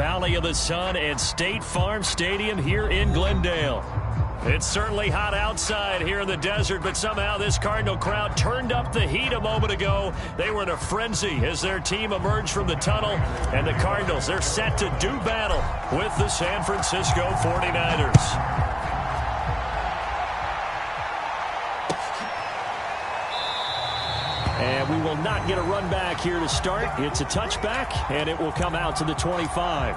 Valley of the Sun and State Farm Stadium here in Glendale. It's certainly hot outside here in the desert, but somehow this Cardinal crowd turned up the heat a moment ago. They were in a frenzy as their team emerged from the tunnel, and the Cardinals, they're set to do battle with the San Francisco 49ers. And we will not get a run back here to start. It's a touchback, and it will come out to the 25.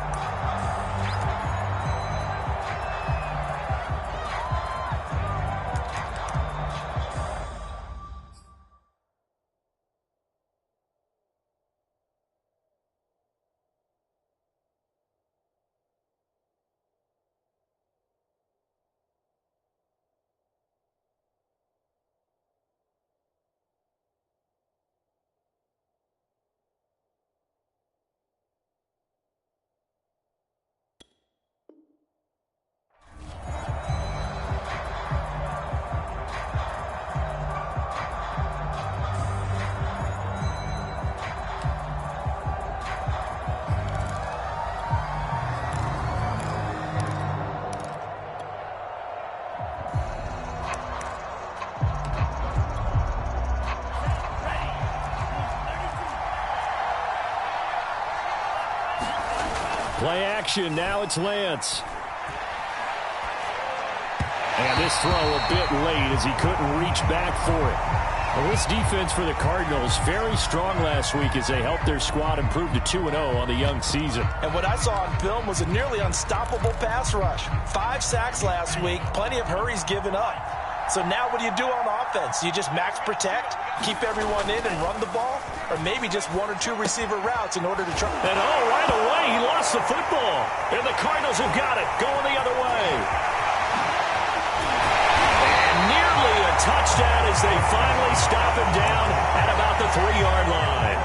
Play action. Now it's Lance. And this throw a bit late as he couldn't reach back for it. Well, this defense for the Cardinals, very strong last week as they helped their squad improve to 2-0 on the young season. And what I saw on film was a nearly unstoppable pass rush. 5 sacks last week, plenty of hurries given up. So now what do you do on offense? You just max protect, keep everyone in and run the ball? Or maybe just 1 or 2 receiver routes in order to try. And right away, he lost the football. And the Cardinals have got it, going the other way. And nearly a touchdown as they finally stop him down at about the 3-yard line.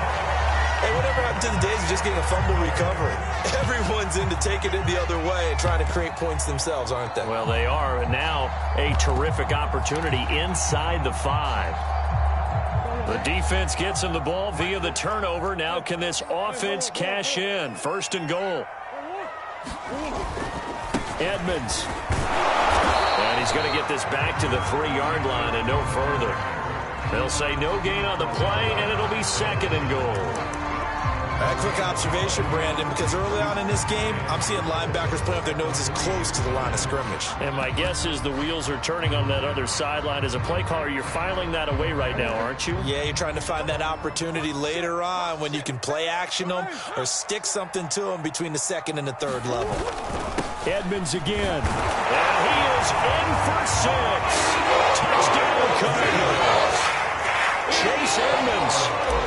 Hey, whatever happened to the days of just getting a fumble recovery? Everyone's into taking it the other way and trying to create points themselves, aren't they? Well, they are. And now a terrific opportunity inside the 5. The defense gets him the ball via the turnover. Now can this offense cash in? 1st and goal. Edmonds. And he's going to get this back to the 3-yard line and no further. They'll say no gain on the play, and it'll be 2nd and goal. A quick observation, Brandon, because early on in this game, I'm seeing linebackers play up their noses close to the line of scrimmage. And my guess is the wheels are turning on that other sideline. As a play caller, you're filing that away right now, aren't you? Yeah, you're trying to find that opportunity later on when you can play action them or stick something to them between the 2nd and the 3rd level. Edmonds again. And he is in for 6. Touchdown, Cardinals. Chase Edmonds,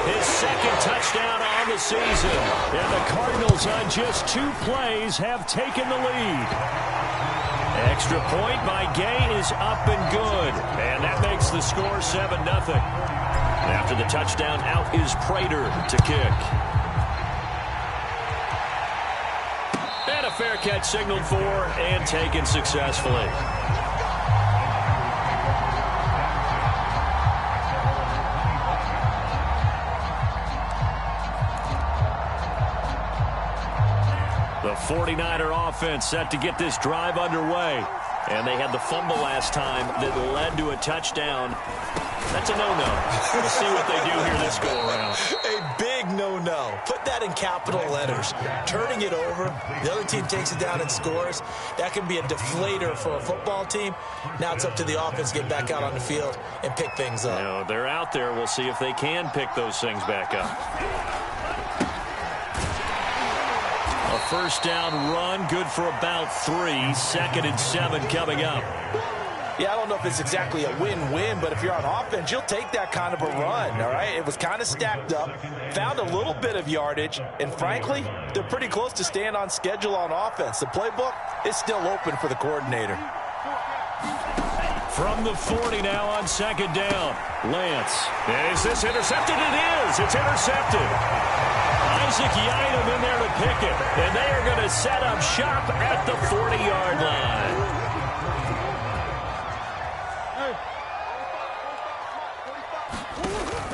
his 2nd touchdown on the season. And the Cardinals on just 2 plays have taken the lead. Extra point by Gay is up and good. And that makes the score 7-0. After the touchdown, out is Prater to kick. And a fair catch signaled for and taken successfully. The 49er offense set to get this drive underway. And they had the fumble last time that led to a touchdown. That's a no-no. We'll see what they do here this go-around. A big no-no. Put that in capital letters. Turning it over, the other team takes it down and scores. That can be a deflator for a football team. Now it's up to the offense to get back out on the field and pick things up. You know, they're out there. We'll see if they can pick those things back up. A 1st down run, good for about 3. 2nd and 7 coming up. Yeah, I don't know if it's exactly a win-win, but if you're on offense, you'll take that kind of a run, all right? It was kind of stacked up, found a little bit of yardage, and frankly, they're pretty close to staying on schedule on offense. The playbook is still open for the coordinator. From the 40 now on 2nd down. Lance. Is this intercepted? It is. It's intercepted. Isaac Yiadom in there to pick it. And they are going to set up shop at the 40-yard line.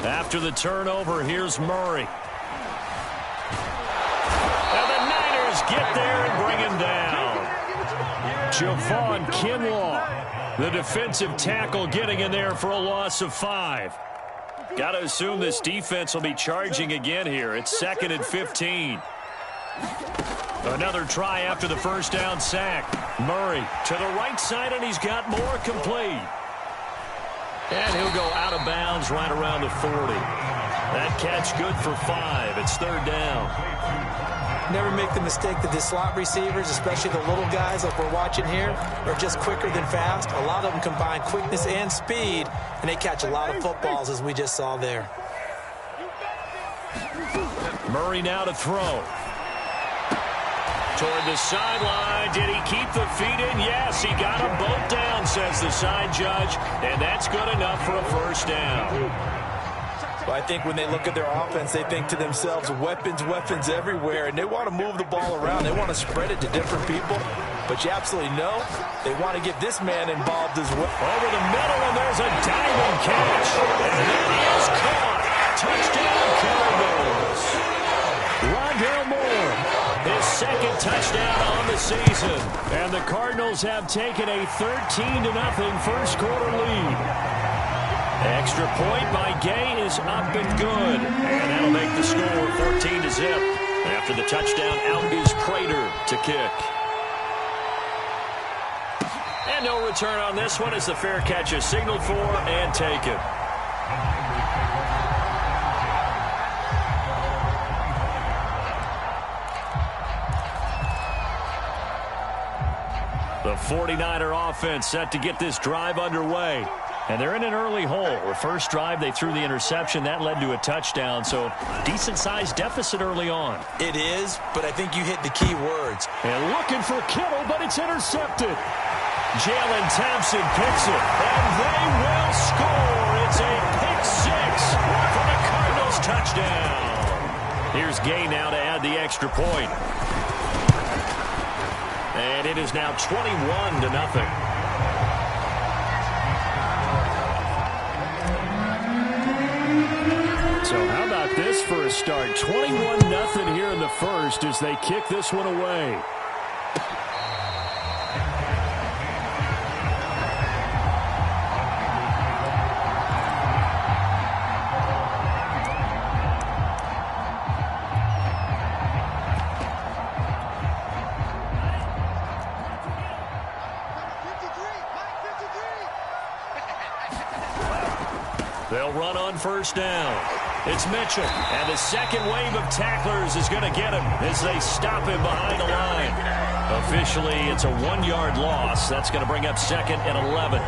After the turnover, here's Murray. And the Niners get there and bring him down. Javon Kinlaw, the defensive tackle, getting in there for a loss of 5. Got to assume this defense will be charging again here. It's 2nd and 15. Another try after the first down sack. Murray to the right side, and he's got more complete. And he'll go out of bounds right around the 40. That catch good for 5. It's 3rd down. Never make the mistake that the slot receivers, especially the little guys like we're watching here, are just quicker than fast. A lot of them combine quickness and speed, and they catch a lot of footballs, as we just saw there. Murray now to throw. Toward the sideline. Did he keep the feet in? Yes, he got them both down, says the side judge, and that's good enough for a first down. Well, I think when they look at their offense, they think to themselves, weapons, weapons everywhere, and they want to move the ball around. They want to spread it to different people, but you absolutely know they want to get this man involved as well. Over the middle, and there's a diving catch, and that is caught. Touchdown, Cardinals. Rondale Moore, his 2nd touchdown on the season, and the Cardinals have taken a 13-0 first quarter lead. Extra point by Gay is up and good. And that'll make the score 14-0. After the touchdown, out is Prater to kick. And no return on this one as the fair catch is signaled for and taken. The 49er offense set to get this drive underway. And they're in an early hole. The first drive, they threw the interception. That led to a touchdown, so decent-sized deficit early on. It is, but I think you hit the key words. And looking for Kittle, but it's intercepted. Jalen Thompson picks it, and they will score. It's a pick 6 for the Cardinals touchdown. Here's Gay now to add the extra point. And it is now 21-0. So how about this for a start? 21-0 here in the first as they kick this one away. They'll run on first down. It's Mitchell, and the second wave of tacklers is going to get him as they stop him behind the line. Officially, it's a 1-yard loss. That's going to bring up 2nd and 11.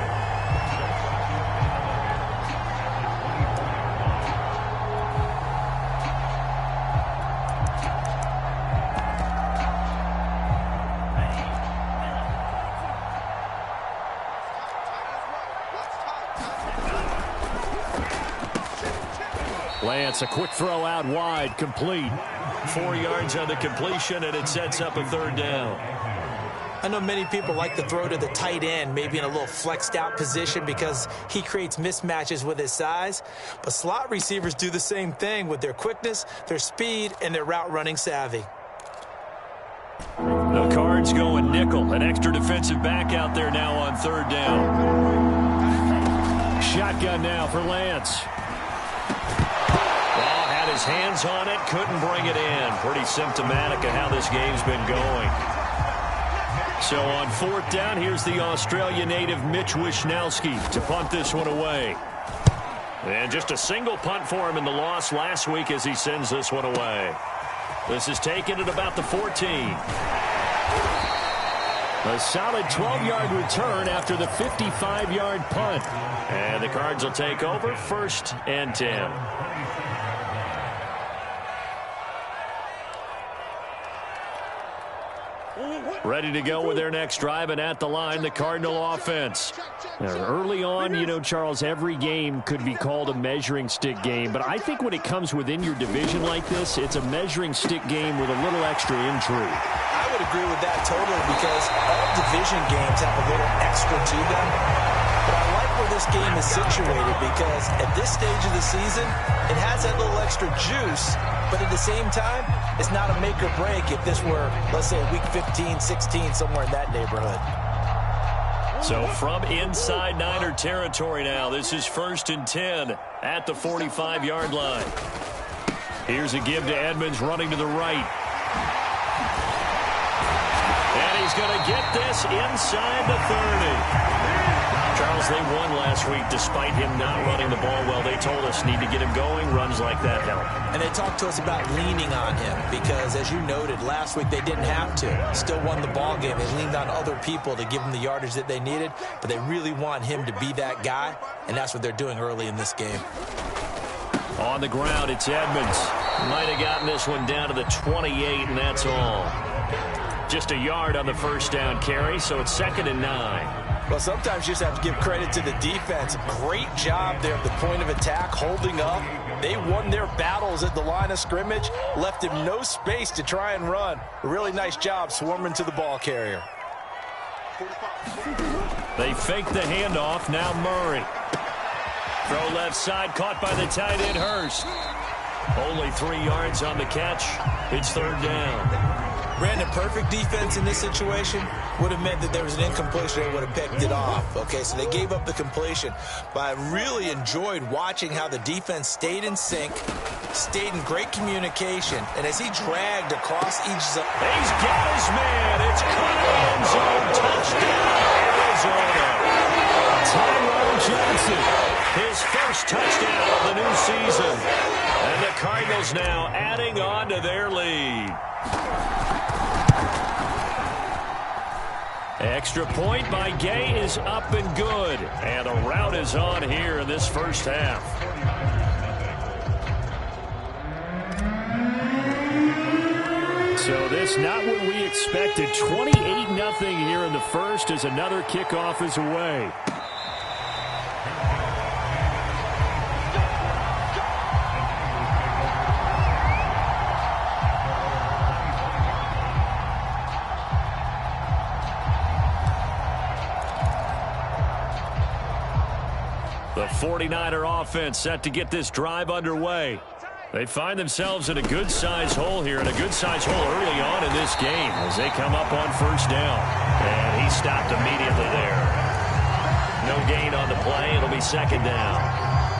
Lance, a quick throw out wide, complete. 4 yards on the completion, and it sets up a 3rd down. I know many people like to throw to the tight end, maybe in a little flexed out position because he creates mismatches with his size. But slot receivers do the same thing with their quickness, their speed, and their route running savvy. The Cards going nickel. An extra defensive back out there now on 3rd down. Shotgun now for Lance. His hands on it, couldn't bring it in. Pretty symptomatic of how this game's been going. So on 4th down, here's the Australia native Mitch Wishnowsky to punt this one away. And just a single punt for him in the loss last week as he sends this one away. This is taken at about the 14. A solid 12-yard return after the 55-yard punt. And the Cards will take over 1st and 10. Ready to go with their next drive, and at the line, the Cardinal offense. Now, early on, you know, Charles, every game could be called a measuring stick game, but I think when it comes within your division like this, it's a measuring stick game with a little extra intrigue. I would agree with that totally because all division games have a little extra to them. But I like where this game is situated because at this stage of the season, it has that little extra juice, but at the same time, it's not a make or break if this were, let's say, week 15, 16, somewhere in that neighborhood. So from inside Niner territory now, this is 1st and 10 at the 45-yard line. Here's a give to Edmonds running to the right. And he's going to get this inside the 30. Charles, they won last week despite him not running the ball well. They told us need to get him going. Runs like that help. And they talked to us about leaning on him because, as you noted, last week they didn't have to. Still won the ball game. They leaned on other people to give them the yardage that they needed, but they really want him to be that guy, and that's what they're doing early in this game. On the ground, it's Edmonds. Might have gotten this one down to the 28, and that's all. Just a yard on the first down carry, so it's 2nd and 9. Well, sometimes you just have to give credit to the defense. Great job there at the point of attack, holding up. They won their battles at the line of scrimmage, left him no space to try and run. A really nice job swarming to the ball carrier. They fake the handoff. Now Murray. Throw left side, caught by the tight end Hurst. Only 3 yards on the catch. It's 3rd down. Brandon, perfect defense in this situation would have meant that there was an incompletion and would have picked it off. Okay, so they gave up the completion. But I really enjoyed watching how the defense stayed in sync, stayed in great communication, and as he dragged across each zone. He's got his man. It's caught in the end zone. Touchdown, Arizona. Tyrone Johnson, his first touchdown of the new season. And the Cardinals now adding on to their lead. Extra point by Gay is up and good. And the route is on here in this first half. So this not what we expected. 28-0 here in the first as another kickoff is away. The 49er offense set to get this drive underway. They find themselves in a good-sized hole here, and a good-sized hole early on in this game as they come up on 1st down. And he stopped immediately there. No gain on the play. It'll be 2nd down.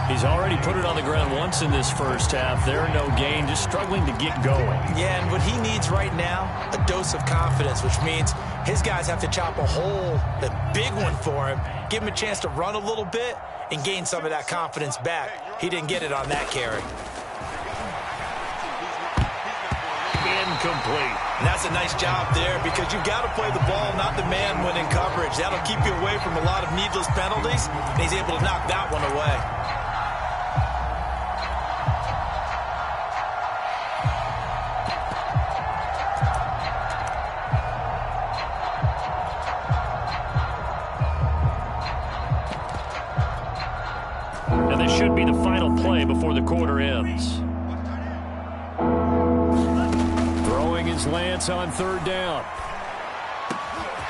He's already put it on the ground once in this first half. There, no gain, just struggling to get going. Yeah, and what he needs right now, a dose of confidence, which means his guys have to chop a hole, a big one for him, give him a chance to run a little bit, and gain some of that confidence back. He didn't get it on that carry. Incomplete. And that's a nice job there because you've got to play the ball, not the man when in coverage. That'll keep you away from a lot of needless penalties, and he's able to knock that one away. And this should be the final play before the quarter ends. Throwing his Lance on 3rd down.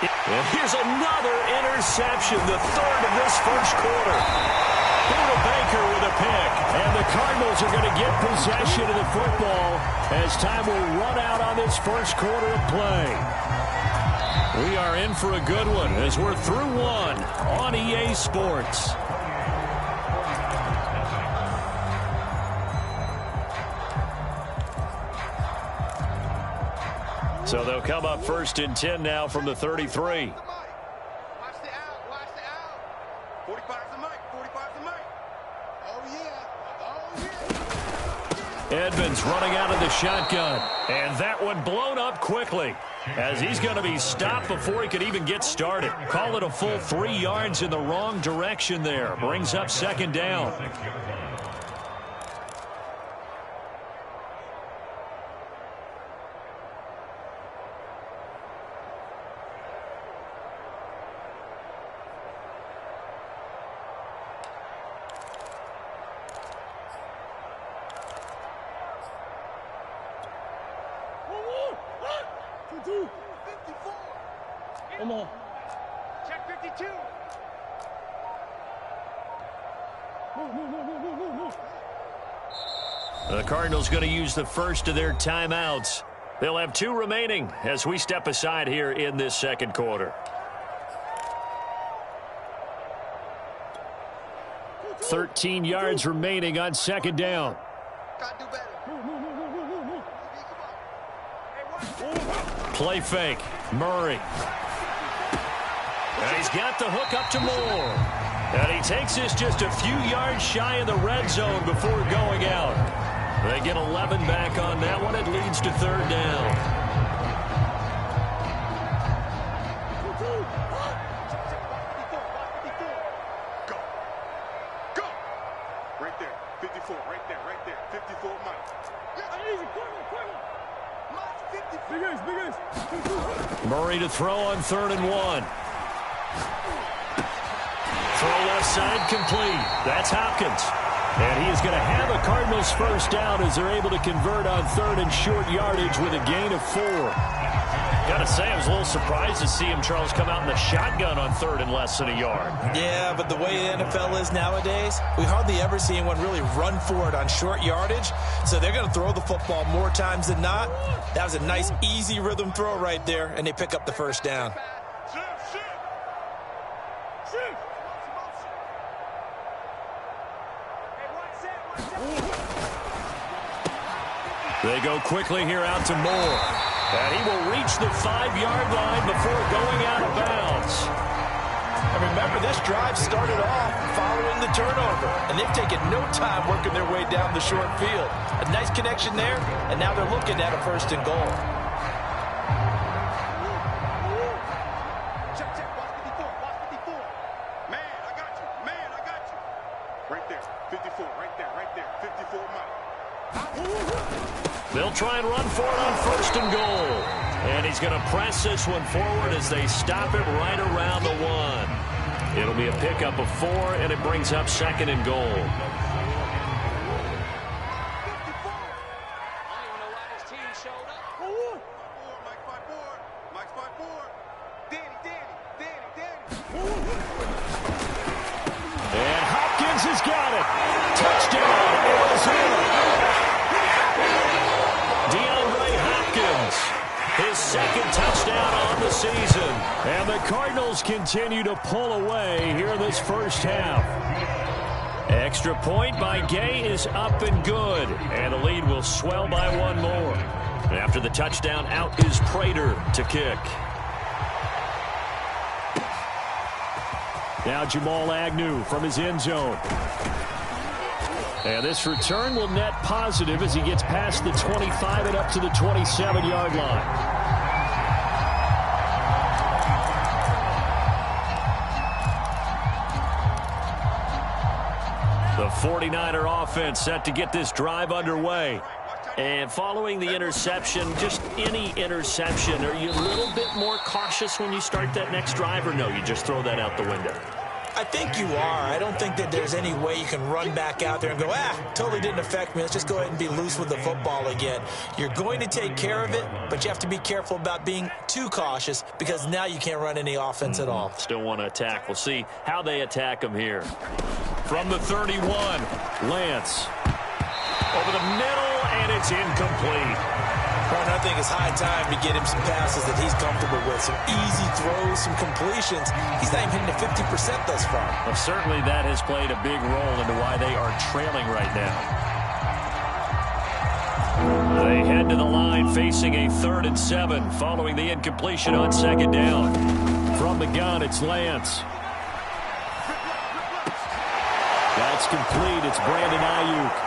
And here's another interception, the 3rd of this first quarter. Buda Baker with a pick. And the Cardinals are going to get possession of the football as time will run out on this first quarter of play. We are in for a good one as we're through one on EA Sports. So they'll come up 1st and 10 now from the 33. Watch the out. Watch the out. 45's the mic. 45's the mic. Oh, yeah. Oh, yeah. Edmonds running out of the shotgun. And that one blown up quickly as he's going to be stopped before he could even get started. Call it a full 3 yards in the wrong direction there. Brings up 2nd down. Come on. Check 52. The Cardinals going to use the first of their timeouts. They'll have 2 remaining as we step aside here in this second quarter. 13 yards remaining on second down. Play fake. Murray. And he's got the hook up to Moore. And he takes this just a few yards shy of the red zone before going out. They get 11 back on that one. It leads to third down. Murray to throw on 3rd and 1. Throw left side complete. That's Hopkins. And he is going to have a Cardinals first down as they're able to convert on 3rd and short yardage with a gain of 4. Got to say, I was a little surprised to see him, Charles, come out in the shotgun on 3rd and less than a yard. Yeah, but the way the NFL is nowadays, we hardly ever see anyone really run for it on short yardage. So they're going to throw the football more times than not. That was a nice, easy rhythm throw right there, and they pick up the first down. They go quickly here out to Moore. And he will reach the 5-yard line before going out of bounds. And remember, this drive started off following the turnover, and they've taken no time working their way down the short field. A nice connection there, and now they're looking at a 1st and goal. Check, watch 54. Man, I got you. Right there, 54, right there. 54, Mike. They'll try and run for it on 1st and goal. And he's going to press this one forward as they stop it right around the 1. It'll be a pickup of 4, and it brings up 2nd and goal. And Hopkins has got it. Touchdown, Arizona. DeAndre Hopkins, his 2nd touchdown on the season. And the Cardinals continue to pull away here in this first half. Extra point by Gay is up and good. And the lead will swell by 1 more. After the touchdown, out is Prater to kick. Now Jamal Agnew from his end zone. And this return will net positive as he gets past the 25 and up to the 27-yard line. The 49er offense set to get this drive underway. And following the interception, just any interception, are you a little bit more cautious when you start that next drive, or no, you just throw that out the window? I think you are. I don't think that there's any way you can run back out there and go, totally didn't affect me. Let's just go ahead and be loose with the football again. You're going to take care of it, but you have to be careful about being too cautious because now you can't run any offense at all. Still want to attack. We'll see how they attack them here. From the 31, Lance. Over the middle, and it's incomplete. Well, I think it's high time to get him some passes that he's comfortable with. Some easy throws, some completions. He's not even hitting at 50% thus far. Well, certainly that has played a big role into why they are trailing right now. They head to the line facing a 3rd and 7 following the incompletion on 2nd down. From the gun, it's Lance. That's complete. It's Brandon Ayuk.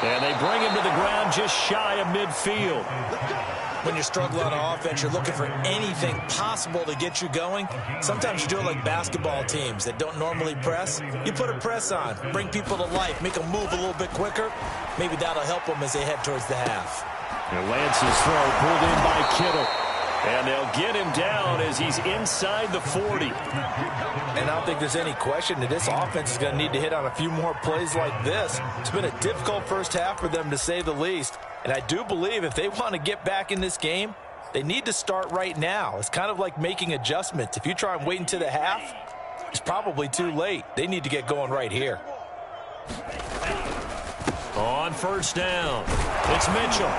And they bring him to the ground just shy of midfield. When you're struggling on offense, you're looking for anything possible to get you going. Sometimes you do it like basketball teams that don't normally press. You put a press on, bring people to life, make them move a little bit quicker. Maybe that'll help them as they head towards the half. And Lance's throw pulled in by Kittle. And they'll get him down as he's inside the 40. And I don't think there's any question that this offense is going to need to hit on a few more plays like this. It's been a difficult first half for them, to say the least. And I do believe if they want to get back in this game, they need to start right now. It's kind of like making adjustments. If you try and wait until the half, it's probably too late. They need to get going right here. On first down, it's Mitchell.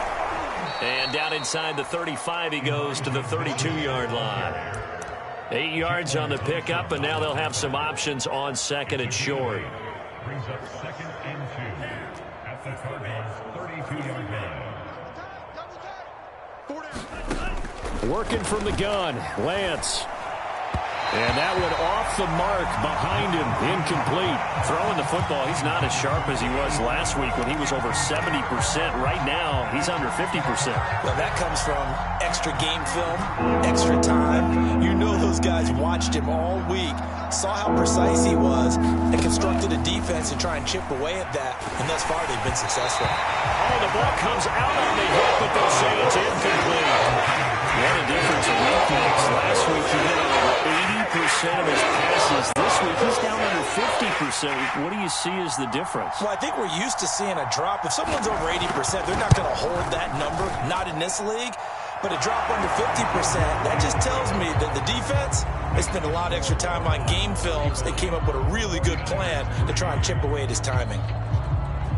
And down inside the 35, he goes to the 32-yard line. 8 yards on the pickup, and now they'll have some options on second and short. Brings up second and 2 at the Cardinals' 32-yard line. Working from the gun, Lance. And that went off the mark behind him, incomplete. Throwing the football, he's not as sharp as he was last week when he was over 70%. Right now, he's under 50%. Well, that comes from extra game film, extra time. You know those guys watched him all week, saw how precise he was, and constructed a defense to try and chip away at that. And thus far, they've been successful. Oh, the ball comes out on the hit, but they'll say it's incomplete. What a difference a week makes. Last week, he hit over 80% of his passes. This week, he's down under 50%. What do you see as the difference? Well, I think we're used to seeing a drop. If someone's over 80%, they're not going to hold that number, not in this league. But a drop under 50%, that just tells me that the defense has spent a lot of extra time on game films and came up with a really good plan to try and chip away at his timing.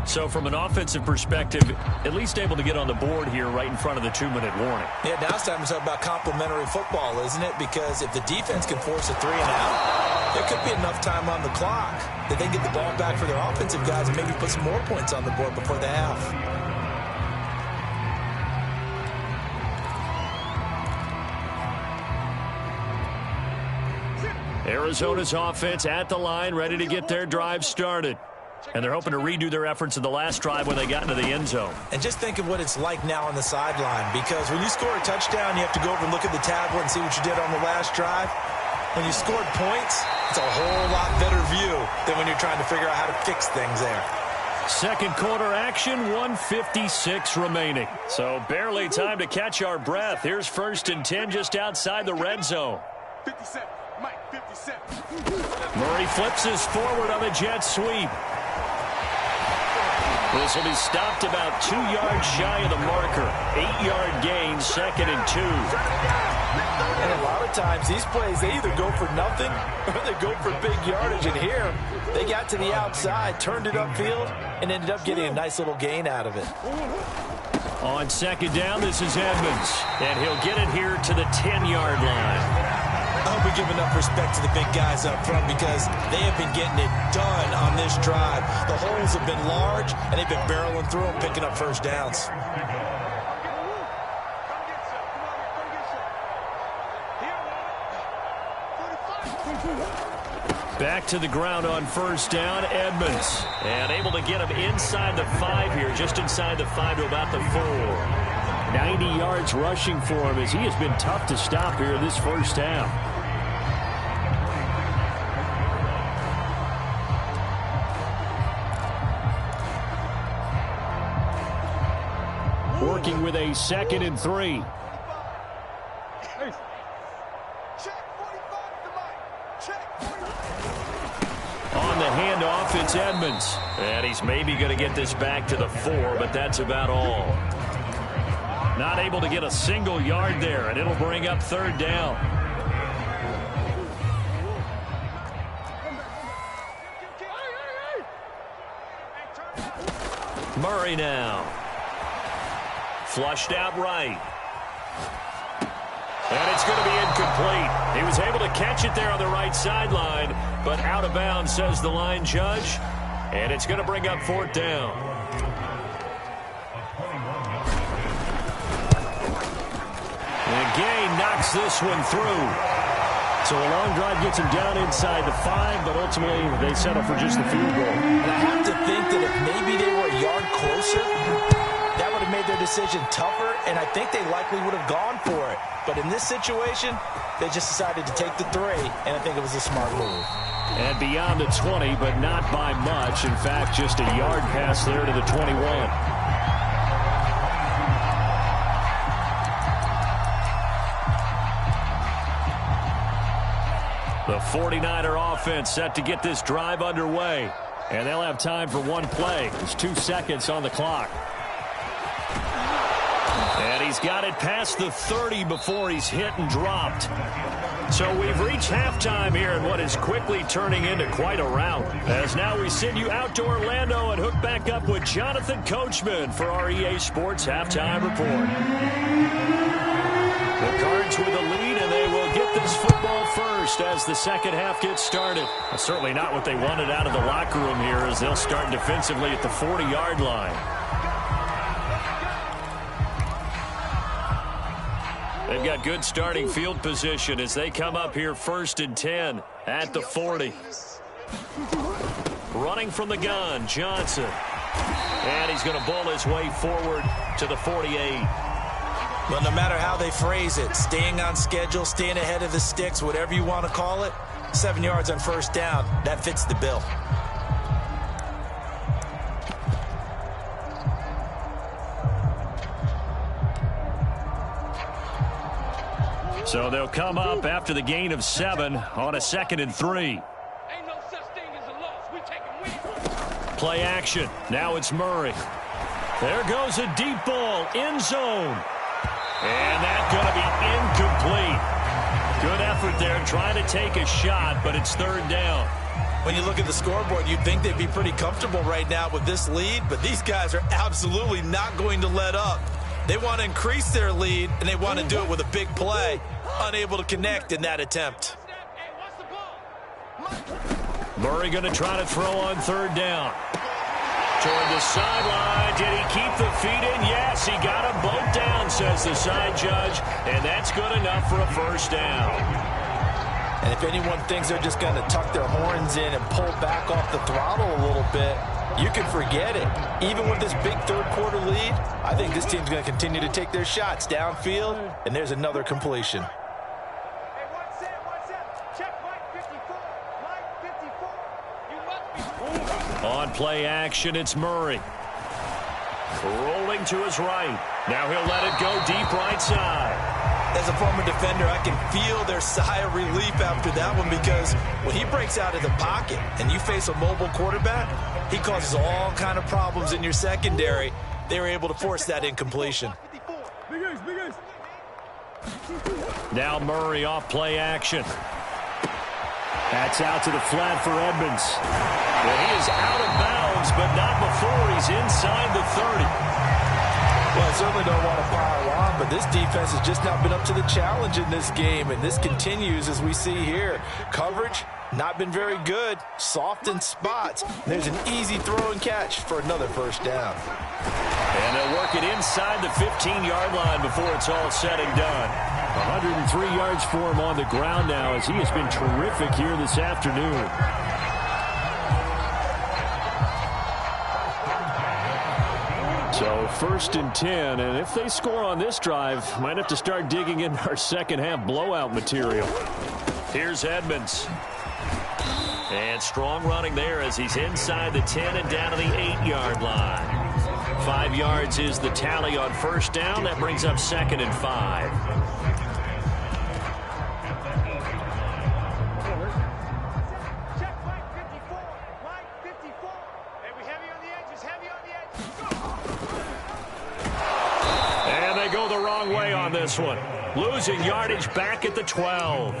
So from an offensive perspective, at least able to get on the board here right in front of the 2-minute warning. Yeah, now it's time to talk about complementary football, isn't it? Because if the defense can force a 3 and out, there could be enough time on the clock that they get the ball back for their offensive guys and maybe put some more points on the board before the half. Arizona's offense at the line, ready to get their drive started. And they're hoping to redo their efforts in the last drive when they got into the end zone. And just think of what it's like now on the sideline, because when you score a touchdown, you have to go over and look at the tablet and see what you did on the last drive. When you scored points, it's a whole lot better view than when you're trying to figure out how to fix things there. Second quarter action, 1:56 remaining. So barely time to catch our breath. Here's 1st and 10 just outside the red zone. 57, Mike, 57. Murray flips his forward on the jet sweep. This will be stopped about 2 yards shy of the marker. 8-yard gain, 2nd and 2. And a lot of times, these plays, they either go for nothing or they go for big yardage. And here, they got to the outside, turned it upfield, and ended up getting a nice little gain out of it. On 2nd down, this is Edmonds. And he'll get it here to the 10-yard line. I hope we give enough respect to the big guys up front because they have been getting it done on this drive. The holes have been large, and they've been barreling through them, picking up first downs. Back to the ground on 1st down, Edmonds. And able to get him inside the 5 here, just inside the 5 to about the 4. 90 yards rushing for him as he has been tough to stop here in this first half. Working with a 2nd and 3. On the handoff, it's Edmonds. And he's maybe going to get this back to the 4, but that's about all. Not able to get a single yard there, and it'll bring up 3rd down. Murray now. Flushed out right. And it's going to be incomplete. He was able to catch it there on the right sideline, but out of bounds, says the line judge. And it's going to bring up 4th down. And Gay knocks this one through. So a long drive gets him down inside the 5, but ultimately they settle for just the field goal. And I have to think that if maybe they were a yard closer, that would have made their decision tougher, and I think they likely would have gone for it. But in this situation, they just decided to take the 3, and I think it was a smart move. And beyond the 20, but not by much. In fact, just a yard pass there to the 21. The 49er offense set to get this drive underway. And they'll have time for one play. There's 2 seconds on the clock. And And he's got it past the 30 before he's hit and dropped. So we've reached halftime here in what is quickly turning into quite a rout. As now we send you out to Orlando and hook back up with Jonathan Coachman for our EA Sports Halftime Report. The Cards with a lead, and they will get this football first as the second half gets started. Certainly not what they wanted out of the locker room here, as they'll start defensively at the 40-yard line. They've got good starting field position as they come up here 1st and 10 at the 40. Running from the gun, Johnson. And he's going to bull his way forward to the 48. Well, no matter how they phrase it, staying on schedule, staying ahead of the sticks, whatever you want to call it, 7 yards on first down, that fits the bill. So they'll come up after the gain of 7 on a 2nd and 3. Ain't no such thing as a loss. We take a win. Play action. Now it's Murray. There goes a deep ball, end zone. And that's going to be incomplete. Good effort there trying to take a shot, but it's 3rd down. When you look at the scoreboard, you'd think they'd be pretty comfortable right now with this lead, but these guys are absolutely not going to let up. They want to increase their lead, and they want to do it with a big play. Unable to connect in that attempt. Murray going to try to throw on 3rd down. Toward the sideline. Did he keep the feet in? Yes, he got them both down, says the side judge, and that's good enough for a 1st down. And if anyone thinks they're just going to tuck their horns in and pull back off the throttle a little bit, you can forget it. Even with this big 3rd quarter lead, I think this team's going to continue to take their shots downfield, and there's another completion. Hey, one set. Check Mike 54. Mike 54. You must be... On play action, it's Murray. Rolling to his right. Now he'll let it go deep right side. As a former defender, I can feel their sigh of relief after that one, because when he breaks out of the pocket and you face a mobile quarterback, he causes all kind of problems in your secondary. They were able to force that incompletion. Now Murray off play action. That's out to the flat for Edmonds. Well, he is out of bounds, but not before he's inside the 30. Well, I certainly don't want to pile on, but this defense has just not been up to the challenge in this game, and this continues as we see here. Coverage, not been very good. Soft in spots. There's an easy throw and catch for another 1st down. And they'll work it inside the 15-yard line before it's all said and done. 103 yards for him on the ground now, as he has been terrific here this afternoon. So 1st and 10, and if they score on this drive, might have to start digging in our second half blowout material. Here's Edmonds. And strong running there as he's inside the 10 and down to the 8-yard line. 5 yards is the tally on 1st down. That brings up 2nd and 5. This one. Losing yardage back at the 12.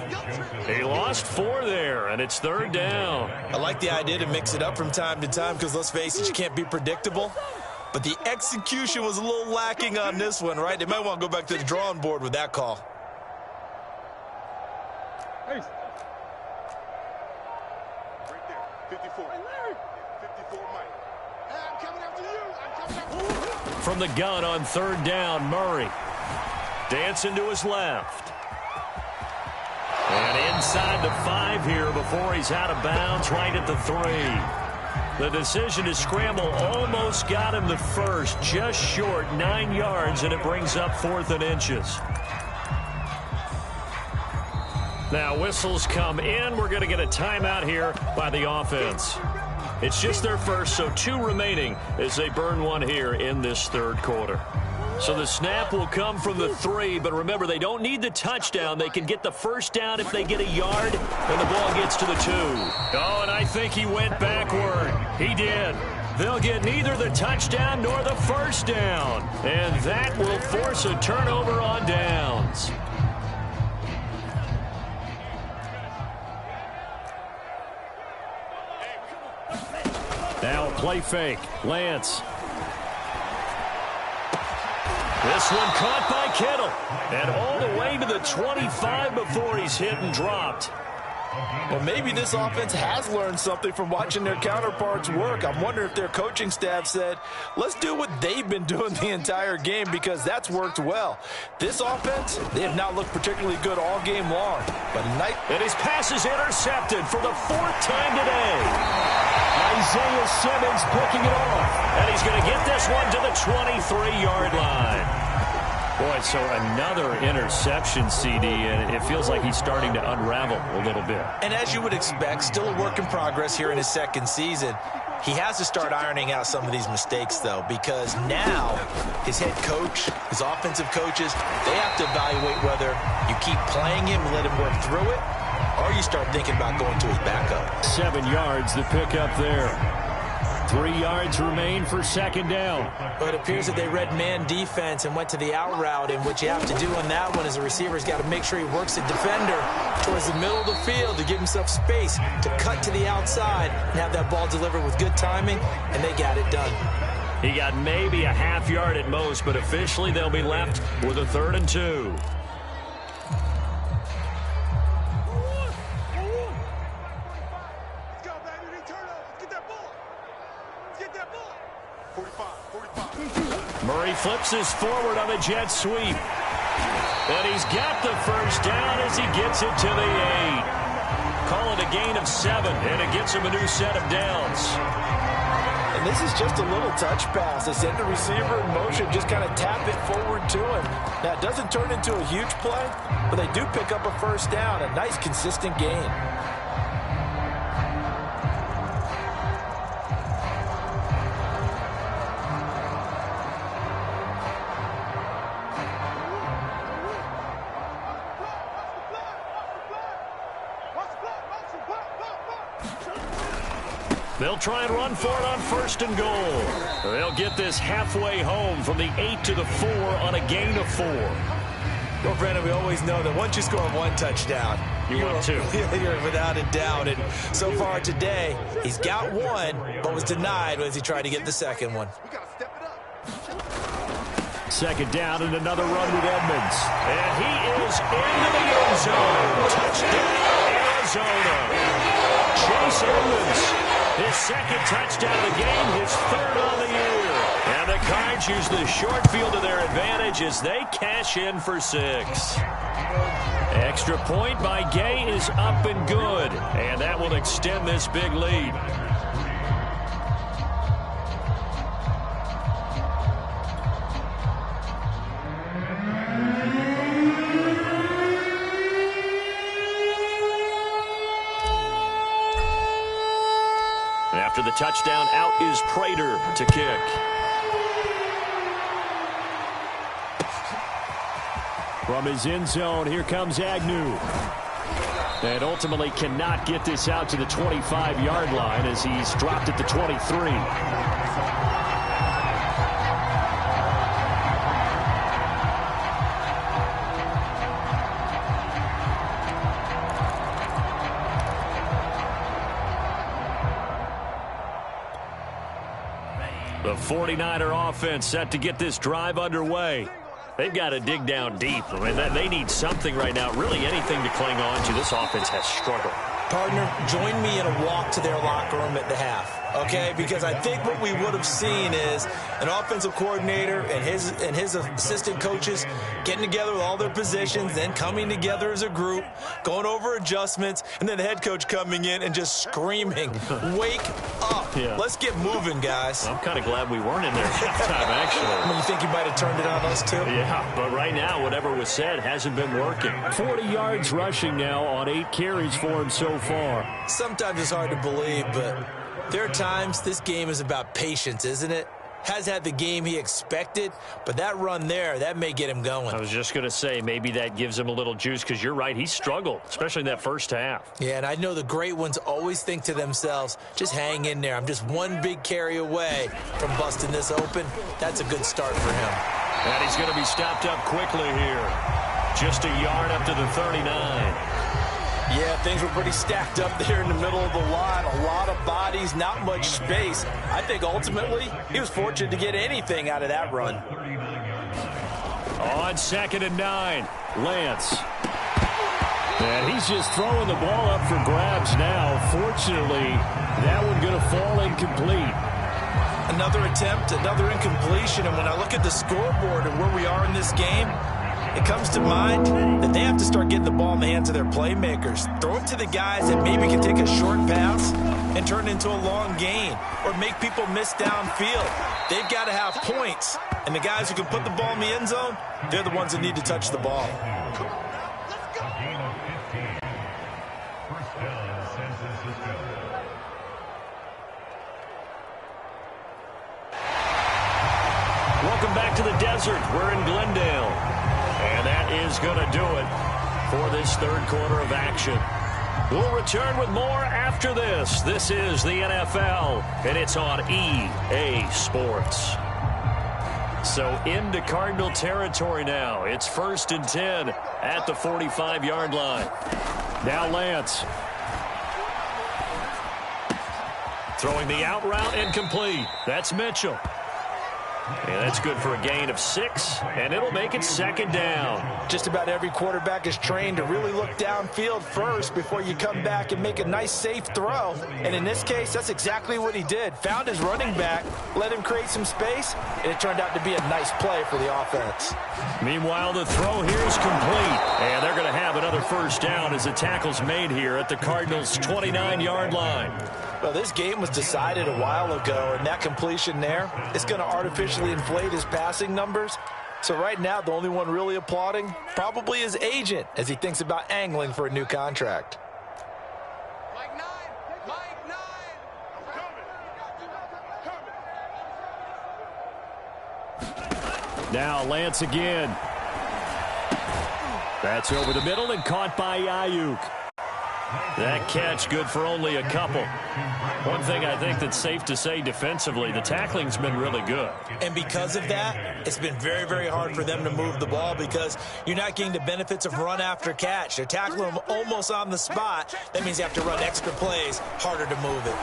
He lost 4 there, and it's 3rd down. I like the idea to mix it up from time to time, because let's face it, you can't be predictable. But the execution was a little lacking on this one, right? They might want to go back to the drawing board with that call. Right there, 54. 54, Mike. I'm coming after you. From the gun on 3rd down, Murray. Dancing to his left. And inside the 5 here before he's out of bounds right at the 3. The decision to scramble almost got him the 1st, just short 9 yards, and it brings up 4th and inches. Now whistles come in. We're going to get a timeout here by the offense. It's just their first, so 2 remaining as they burn 1 here in this 3rd quarter. So the snap will come from the 3, but remember, they don't need the touchdown. They can get the 1st down if they get a yard, and the ball gets to the 2. Oh, and I think he went backward. He did. They'll get neither the touchdown nor the first down. And that will force a turnover on downs. Now play fake. Lance. This one caught by Kittle. And all the way to the 25 before he's hit and dropped. Well, maybe this offense has learned something from watching their counterparts work. I'm wondering if their coaching staff said, let's do what they've been doing the entire game, because that's worked well. This offense, they have not looked particularly good all game long. But and his pass is intercepted for the 4th time today. Isaiah Simmons picking it off. And he's going to get this one to the 23-yard line. Boy, so another interception, CD, and it feels like he's starting to unravel a little bit. And as you would expect, still a work in progress here in his second season. He has to start ironing out some of these mistakes, though, because now his head coach, his offensive coaches, they have to evaluate whether you keep playing him and let him work through it, or you start thinking about going to his backup. 7 yards, the pickup there. 3 yards remain for second down. Well, it appears that they read man defense and went to the out route, and what you have to do on that one is the receiver's got to make sure he works the defender towards the middle of the field to give himself space to cut to the outside and have that ball delivered with good timing, and they got it done. He got maybe a half yard at most, but officially they'll be left with a 3rd and 2. Murray flips his forward on a jet sweep. And he's got the first down as he gets it to the 8. Call it a gain of 7, and it gets him a new set of downs. And this is just a little touch pass. They send the receiver in motion, just kind of tap it forward to him. Now, it doesn't turn into a huge play, but they do pick up a first down, a nice, consistent gain. They'll try and run for it on 1st and goal. They'll get this halfway home from the 8 to the 4 on a gain of 4. Well, Brandon, we always know that once you score 1 touchdown, you want 2. You're without a doubt. And so far today, he's got 1, but was denied as he tried to get the second one. Second down and another run with Edmonds. And he is into the end zone. Touchdown, Arizona. Chase Edmonds. His second touchdown of the game, his 3rd on the year. And the Cards use the short field to their advantage as they cash in for 6. Extra point by Gay is up and good. And that will extend this big lead. After the touchdown, out is Prater to kick. From his end zone, here comes Agnew. And ultimately cannot get this out to the 25-yard line as he's dropped at the 23. The 49er offense set to get this drive underway. They've got to dig down deep. I mean, they need something right now, really anything to cling on to. This offense has struggled. Partner, join me in a walk to their locker room at the half, okay? Because I think what we would have seen is an offensive coordinator and his assistant coaches getting together with all their positions, then coming together as a group, going over adjustments, and then the head coach coming in and just screaming, wake up. Yeah. Let's get moving, guys. I'm kind of glad we weren't in there at halftime, actually. I mean, you think you might have turned it on us, too? Yeah, but right now, whatever was said hasn't been working. 40 yards rushing now on 8 carries for him so far. Sometimes it's hard to believe, but there are times this game is about patience, isn't it? has had the game he expected, but that run there, that may get him going. I was just going to say, maybe that gives him a little juice, because you're right, he struggled, especially in that first half. Yeah, and I know the great ones always think to themselves, just hang in there. I'm just one big carry away from busting this open. That's a good start for him. And he's going to be stopped up quickly here. Just a yard up to the 39. Yeah, things were pretty stacked up there in the middle of the line. A lot of bodies, not much space. I think ultimately he was fortunate to get anything out of that run. On 2nd and 9, Lance. And he's just throwing the ball up for grabs now. Fortunately, that one going to fall incomplete. Another attempt, another incompletion. And when I look at the scoreboard and where we are in this game, it comes to mind that they have to start getting the ball in the hands of their playmakers. Throw it to the guys that maybe can take a short pass and turn it into a long gain or make people miss downfield. They've got to have points. And the guys who can put the ball in the end zone, they're the ones that need to touch the ball. Welcome back to the desert. We're in Glendale. And that is going to do it for this third quarter of action. We'll return with more after this. This is the NFL, and it's on EA Sports. So into Cardinal territory now. It's 1st and 10 at the 45-yard line. Now Lance. Throwing the out route incomplete. That's Mitchell. And that's good for a gain of 6, and it'll make it 2nd down. Just about every quarterback is trained to really look downfield first before you come back and make a nice, safe throw. And in this case, that's exactly what he did. Found his running back, let him create some space, and it turned out to be a nice play for the offense. Meanwhile, the throw here is complete, and they're going to have another 1st down as the tackle's made here at the Cardinals' 29-yard line. Well, this game was decided a while ago, and that completion there is going to artificially inflate his passing numbers. So right now, the only one really applauding probably his agent as he thinks about angling for a new contract. Mike 9. Mike 9. Now Lance again. That's over the middle and caught by Ayuk. That catch good for only a couple. One thing I think that's safe to say defensively, the tackling's been really good. And because of that, it's been very, very hard for them to move the ball because you're not getting the benefits of run after catch. They're tackling them almost on the spot. That means you have to run extra plays, harder to move it.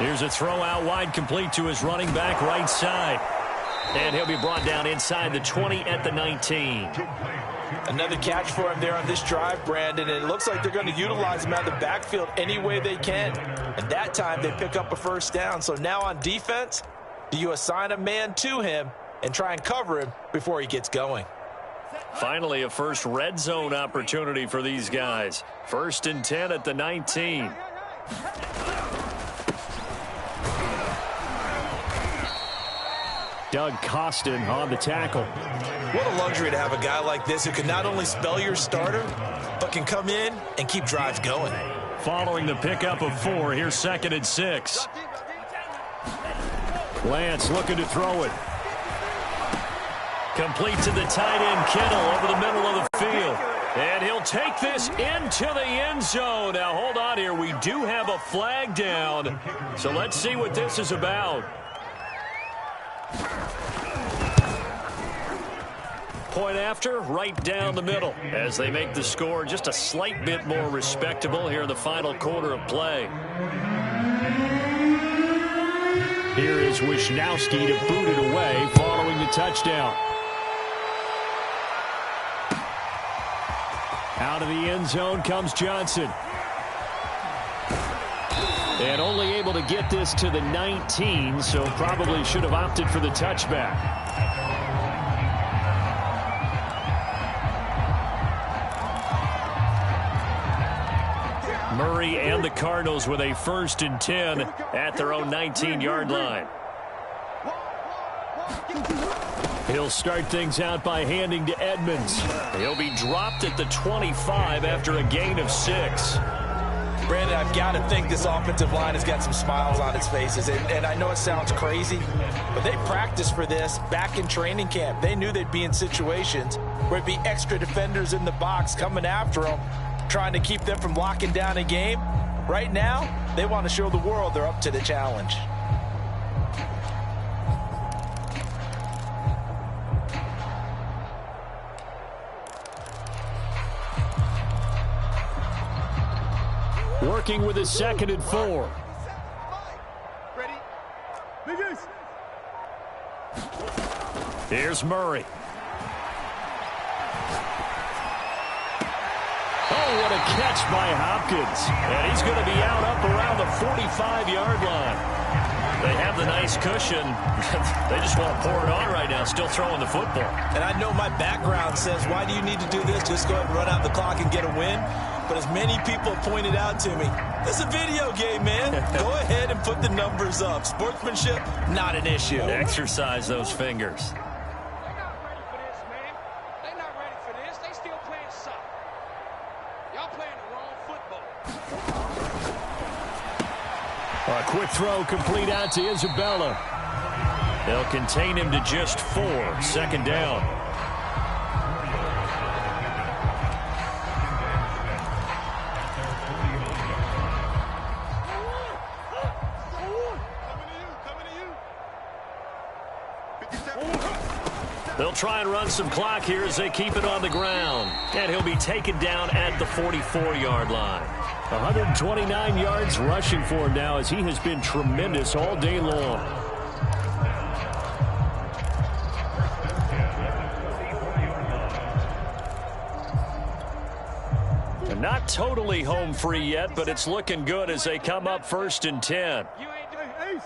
Here's a throw out wide, complete to his running back right side. And he'll be brought down inside the 20 at the 19. Another catch for him there on this drive, Brandon, and it looks like they're going to utilize him out of the backfield any way they can. And that time they pick up a 1st down. So now on defense, do you assign a man to him and try and cover him before he gets going? Finally, a first red zone opportunity for these guys. 1st and 10 at the 19. Doug Costin on the tackle. What a luxury to have a guy like this who can not only spell your starter, but can come in and keep drives going. Following the pickup of 4, here's 2nd and 6. Lance looking to throw it. Complete to the tight end, Kittle, over the middle of the field. And he'll take this into the end zone. Now, hold on here. We do have a flag down. So let's see what this is about. Point after, right down the middle as they make the score just a slight bit more respectable here in the final quarter of play. Here is Wisnowski to boot it away following the touchdown. Out of the end zone comes Johnson. And only able to get this to the 19, so probably should have opted for the touchback. Murray and the Cardinals with a 1st and 10 at their own 19-yard line. He'll start things out by handing to Edmonds. He'll be dropped at the 25 after a gain of 6. Brandon, I've got to think this offensive line has got some smiles on its faces. And I know it sounds crazy, but they practiced for this back in training camp. They knew they'd be in situations where it'd be extra defenders in the box coming after them, trying to keep them from locking down a game. Right now, they want to show the world they're up to the challenge. Working with his 2nd and 4. Ready? Here's Murray. Oh, what a catch by Hopkins. And he's going to be out up around the 45-yard line. They have the nice cushion. They just want to pour it on right now, still throwing the football. And I know my background says, why do you need to do this? Just go ahead and run out the clock and get a win. But as many people pointed out to me, it's a video game, man. Go ahead and put the numbers up. Sportsmanship, not an issue. Exercise those fingers. They're not ready for this, man. They're not ready for this. They still playing soccer. Y'all playing the wrong football. A quick throw complete out to Isabella. They'll contain him to just 4. 2nd down. They'll try and run some clock here as they keep it on the ground. And he'll be taken down at the 44-yard line. 129 yards rushing for him now as he has been tremendous all day long. And not totally home free yet, but it's looking good as they come up 1st and 10. You ain't doing Ace.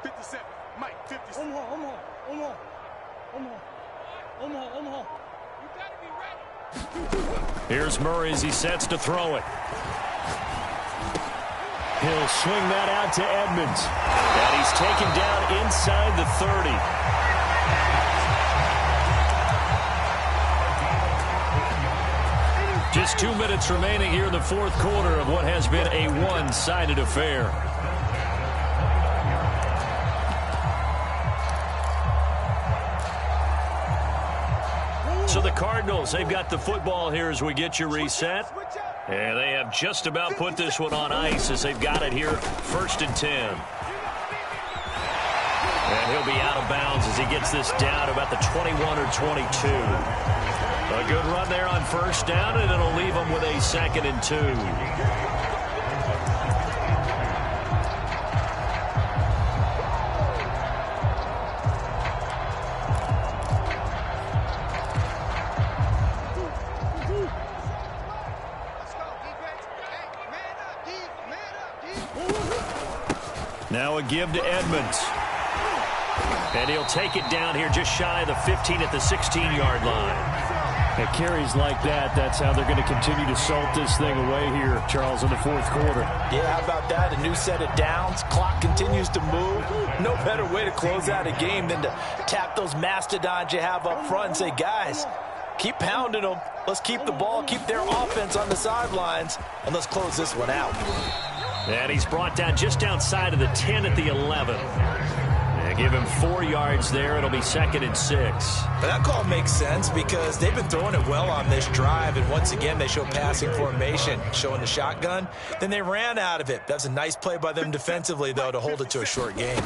57. Mike, 57. You gotta be ready. Here's Murray as he sets to throw it. He'll swing that out to Edmonds. And he's taken down inside the 30. Just 2 minutes remaining here in the 4th quarter of what has been a one-sided affair. So the Cardinals, they've got the football here as we get you reset. And they have just about put this one on ice as they've got it here 1st and 10. And he'll be out of bounds as he gets this down to about the 21 or 22. A good run there on 1st down, and it'll leave him with a 2nd and 2. Now a give to Edmonds. And he'll take it down here just shy of the 15 at the 16-yard line. At carries like that, that's how they're going to continue to salt this thing away here, Charles, in the 4th quarter. Yeah, how about that? A new set of downs. Clock continues to move. No better way to close out a game than to tap those mastodons you have up front and say, guys, keep pounding them. Let's keep the ball, keep their offense on the sidelines, and let's close this one out. And he's brought down just outside of the 10 at the 11. And give him 4 yards there. It'll be 2nd and 6. But that call makes sense because they've been throwing it well on this drive. And once again, they show passing formation, showing the shotgun. Then they ran out of it. That's a nice play by them defensively, though, to hold it to a short game.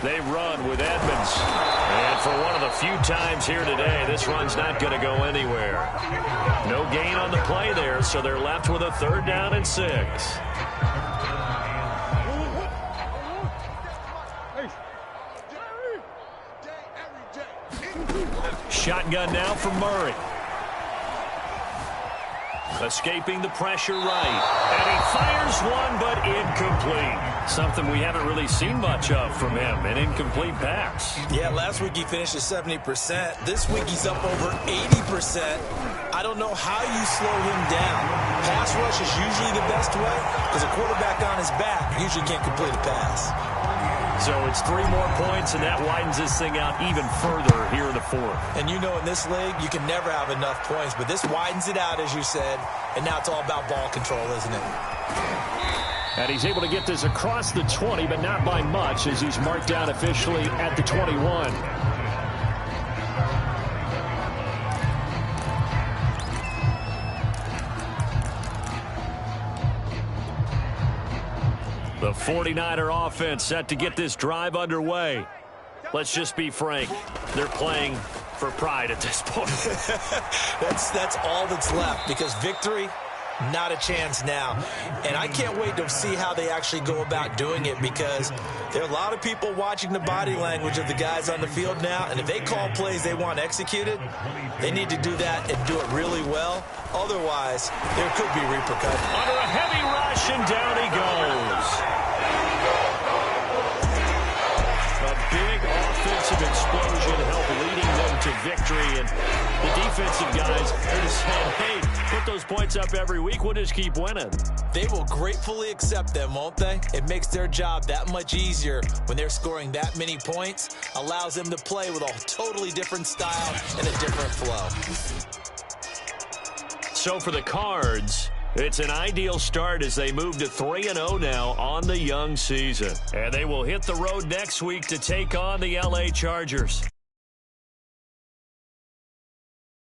They run with Edmonds. And for one of the few times here today, this run's not going to go anywhere. No gain on the play there, so they're left with a 3rd down and 6. Shotgun now from Murray. Escaping the pressure right. And he fires one, but incomplete. Something we haven't really seen much of from him, an incomplete pass. Yeah, last week he finished at 70%. This week he's up over 80%. I don't know how you slow him down. Pass rush is usually the best way because a quarterback on his back usually can't complete a pass. So it's 3 more points, and that widens this thing out even further here in the fourth. And you know in this league, you can never have enough points, but this widens it out, as you said, and now it's all about ball control, isn't it? And he's able to get this across the 20, but not by much, as he's marked down officially at the 21. The 49er offense set to get this drive underway. Let's just be frank. They're playing for pride at this point. That's all that's left, because victory, not a chance now. And I can't wait to see how they actually go about doing it, because there are a lot of people watching the body language of the guys on the field now, and if they call plays they want executed, they need to do that and do it really well. Otherwise, there could be repercussions. Under a heavy rush, and down he goes. A big offensive explosion helped leading them to victory, and the defensive guys are just saying, hey, put those points up every week, we'll just keep winning. They will gratefully accept them, won't they? It makes their job that much easier when they're scoring that many points, allows them to play with a totally different style and a different flow. So for the Cards, it's an ideal start as they move to 3-0 now on the young season. And they will hit the road next week to take on the LA Chargers.